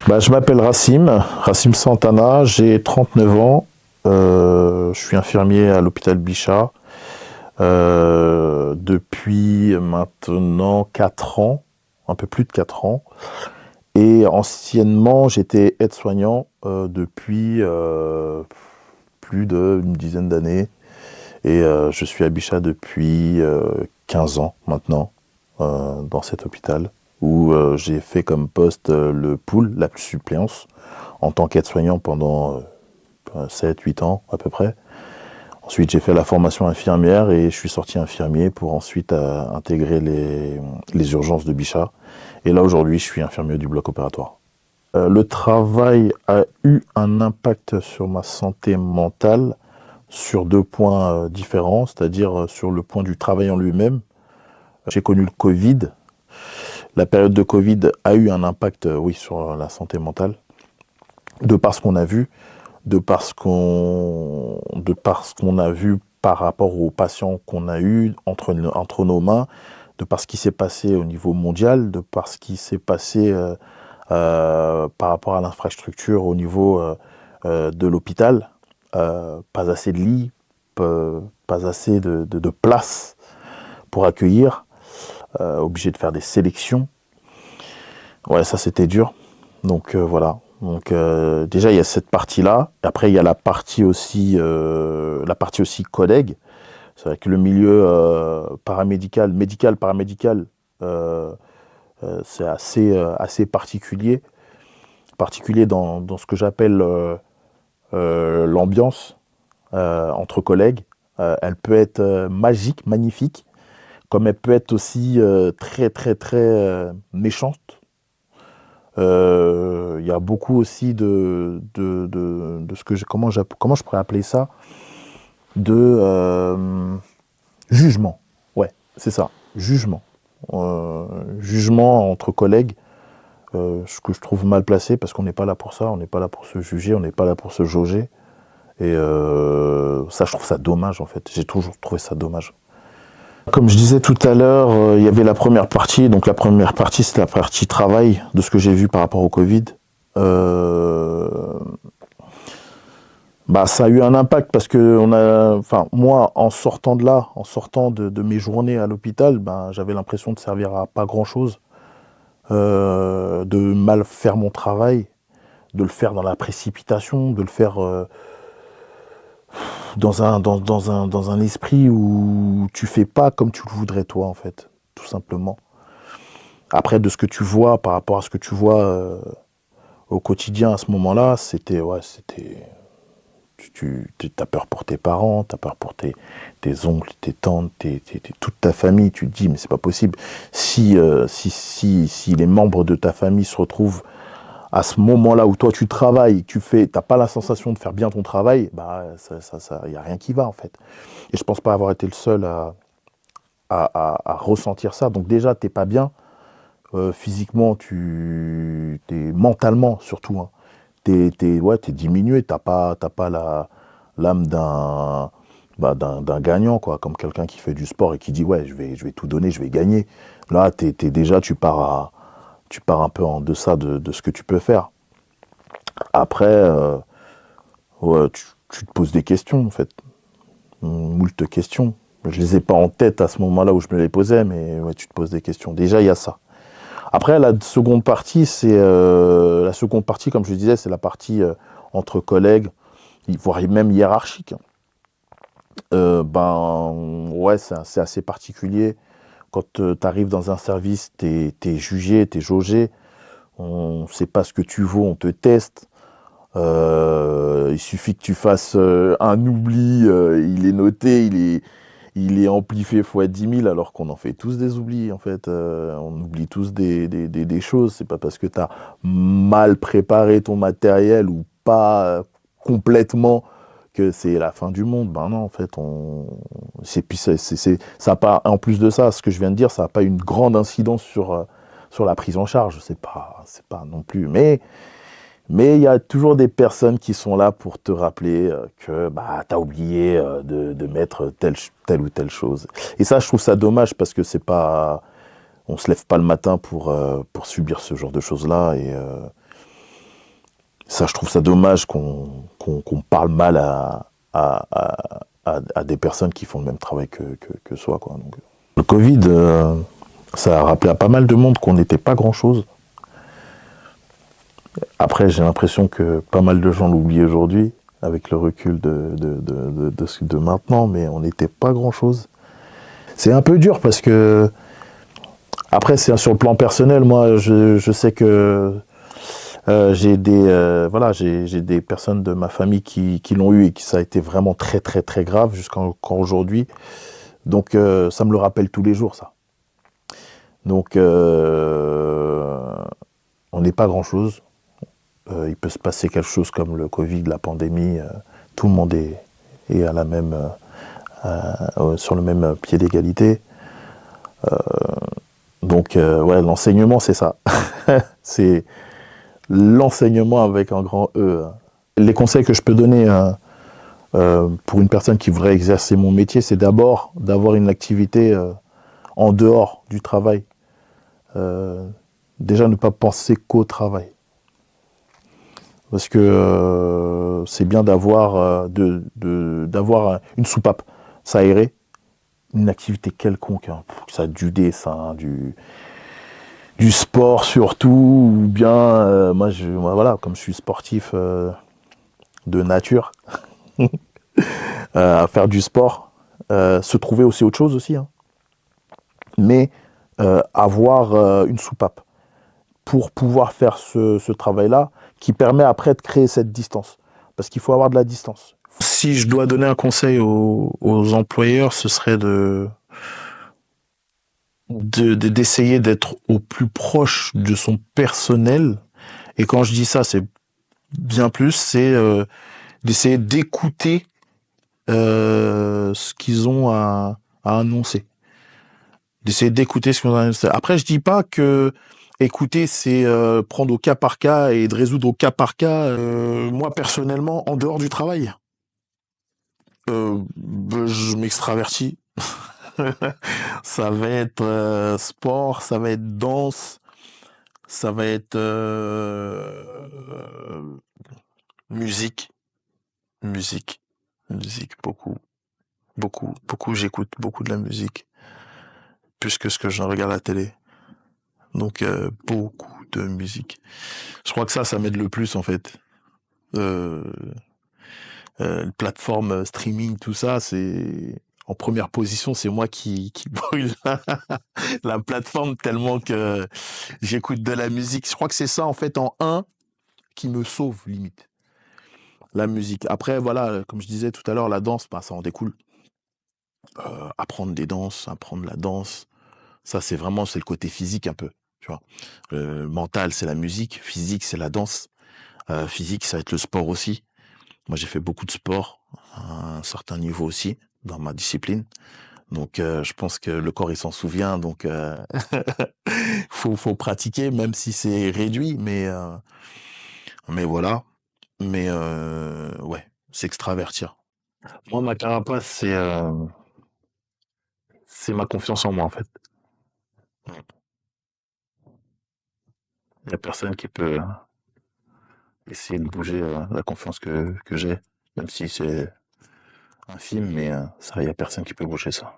Je m'appelle Racim Santana, j'ai 39 ans, je suis infirmier à l'hôpital Bichat depuis maintenant 4 ans, un peu plus de 4 ans. Et anciennement, j'étais aide-soignant depuis plus d'une dizaine d'années. Et je suis à Bichat depuis 15 ans maintenant, dans cet hôpital, où j'ai fait comme poste le pool, la suppléance, en tant qu'aide-soignant pendant 7-8 ans à peu près. Ensuite, j'ai fait la formation infirmière et je suis sorti infirmier pour ensuite intégrer les urgences de Bichat. Et là, aujourd'hui, je suis infirmier du bloc opératoire. Le travail a eu un impact sur ma santé mentale sur deux points différents, c'est-à-dire sur le point du travail en lui-même. J'ai connu le Covid. La période de Covid a eu un impact, oui, sur la santé mentale, de par ce qu'on a vu, de par ce qu'on a vu par rapport aux patients qu'on a eu entre nos mains, de par ce qui s'est passé au niveau mondial, de par ce qui s'est passé par rapport à l'infrastructure au niveau de l'hôpital. Pas assez de lits, pas assez de place pour accueillir, obligé de faire des sélections. Ouais, ça c'était dur. Donc voilà. Donc déjà il y a cette partie-là. Après il y a la partie aussi collègue. C'est vrai que le milieu paramédical, médical-paramédical, c'est assez particulier. Particulier dans ce que j'appelle l'ambiance entre collègues. Elle peut être magique, magnifique, comme elle peut être aussi très très très méchante. Il y a beaucoup aussi de ce que comment je pourrais appeler ça, de jugement. Ouais, c'est ça, jugement. Jugement entre collègues, ce que je trouve mal placé parce qu'on n'est pas là pour ça, on n'est pas là pour se juger, on n'est pas là pour se jauger. Et ça, je trouve ça dommage en fait. J'ai toujours trouvé ça dommage. Comme je disais tout à l'heure, il y avait la première partie. Donc la première partie, c'est la partie travail de ce que j'ai vu par rapport au Covid. Euh, Ça a eu un impact parce que moi, en sortant de là, en sortant de mes journées à l'hôpital, j'avais l'impression de servir à pas grand-chose, de mal faire mon travail, de le faire dans la précipitation, de le faire dans un esprit où tu fais pas comme tu le voudrais toi, en fait, tout simplement. Après, de ce que tu vois, par rapport à ce que tu vois au quotidien à ce moment-là, t'as peur pour tes parents, t'as peur pour tes oncles, tes tantes, toute ta famille. Tu te dis, mais c'est pas possible. Si les membres de ta famille se retrouvent à ce moment-là où toi tu travailles, t'as pas la sensation de faire bien ton travail, y a rien qui va en fait. Et je pense pas avoir été le seul à ressentir ça. Donc déjà t'es pas bien, physiquement t'es mentalement surtout, hein, t'es diminué, t'as pas l'âme d'un gagnant quoi, comme quelqu'un qui fait du sport et qui dit ouais je vais tout donner, je vais gagner. Là déjà tu pars un peu en deçà de ce que tu peux faire. Après, ouais, tu te poses des questions, en fait. Moult questions. Je les ai pas en tête à ce moment-là où je me les posais, mais ouais, tu te poses des questions. Déjà, il y a ça. Après, la seconde partie, comme je disais, c'est la partie entre collègues, voire même hiérarchique. Ouais, c'est assez particulier. Quand tu arrives dans un service, t'es jugé, t'es jaugé. On ne sait pas ce que tu vaux, on te teste. Il suffit que tu fasses un oubli, il est noté, il est amplifié fois 10 000, alors qu'on en fait tous des oublis, en fait. On oublie tous des choses. C'est pas parce que tu as mal préparé ton matériel ou pas complètement que c'est la fin du monde. Ben non, en fait, ça a pas, en plus de ça, ce que je viens de dire, ça n'a pas une grande incidence sur la prise en charge. C'est pas non plus. Mais il y a toujours des personnes qui sont là pour te rappeler que tu as oublié de mettre telle ou telle chose. Et ça, je trouve ça dommage parce que c'est pas, on se lève pas le matin pour subir ce genre de choses-là. Ça, je trouve ça dommage qu'on parle mal à, à des personnes qui font le même travail que soi, quoi. Donc, le Covid, ça a rappelé à pas mal de monde qu'on n'était pas grand-chose. Après, j'ai l'impression que pas mal de gens l'oublient aujourd'hui, avec le recul de maintenant, mais on n'était pas grand-chose. C'est un peu dur parce que, après, c'est sur le plan personnel, moi, je sais que j'ai des, voilà, j'ai des personnes de ma famille qui l'ont eu et qui ça a été vraiment très, très, très grave jusqu'à encore aujourd'hui. Donc, ça me le rappelle tous les jours, ça. Donc, on n'est pas grand-chose. Il peut se passer quelque chose comme le Covid, la pandémie. Tout le monde est à la même, sur le même pied d'égalité. Donc, ouais, l'enseignement, c'est ça. C'est l'enseignement avec un grand E. Les conseils que je peux donner pour une personne qui voudrait exercer mon métier, c'est d'abord d'avoir une activité en dehors du travail. Déjà, ne pas penser qu'au travail. Parce que c'est bien d'avoir d'avoir une soupape. Ça irait. Une activité quelconque, hein, que ça du dessin, du sport surtout, ou bien moi, voilà, comme je suis sportif de nature, à faire du sport, se trouver aussi autre chose aussi, hein, mais avoir une soupape pour pouvoir faire ce travail-là qui permet après de créer cette distance. Parce qu'il faut avoir de la distance. Si je dois donner un conseil aux employeurs, ce serait d'essayer d'être au plus proche de son personnel. Et quand je dis ça, c'est bien plus, c'est d'essayer d'écouter ce qu'ils ont à annoncer. D'essayer d'écouter ce qu'ils ont à annoncer. Après, je dis pas que écouter, c'est prendre au cas par cas et de résoudre au cas par cas. Moi, personnellement, en dehors du travail, je m'extravertis. Ça va être sport, ça va être danse, ça va être musique, musique, musique, beaucoup, beaucoup, beaucoup. J'écoute beaucoup de la musique, plus que ce que je regarde à la télé. Donc beaucoup de musique. Je crois que ça m'aide le plus en fait. Euh, Plateforme streaming, tout ça, c'est en première position, c'est moi qui brûle la plateforme tellement que j'écoute de la musique. Je crois que c'est ça en fait en un qui me sauve limite. La musique. Après, voilà, comme je disais tout à l'heure, la danse, bah, ça en découle. Apprendre des danses, apprendre la danse, ça c'est vraiment c'est le côté physique un peu, tu vois. Mental c'est la musique, physique c'est la danse, physique ça va être le sport aussi. Moi j'ai fait beaucoup de sport à un certain niveau aussi dans ma discipline. Donc je pense que le corps il s'en souvient, donc faut pratiquer même si c'est réduit, mais voilà. Mais ouais, s'extravertir. Moi ma carapace c'est ma confiance en moi en fait. Il y a personne qui peut essayer de bouger la confiance que j'ai, même si c'est infime, mais ça, il y a personne qui peut bouger ça.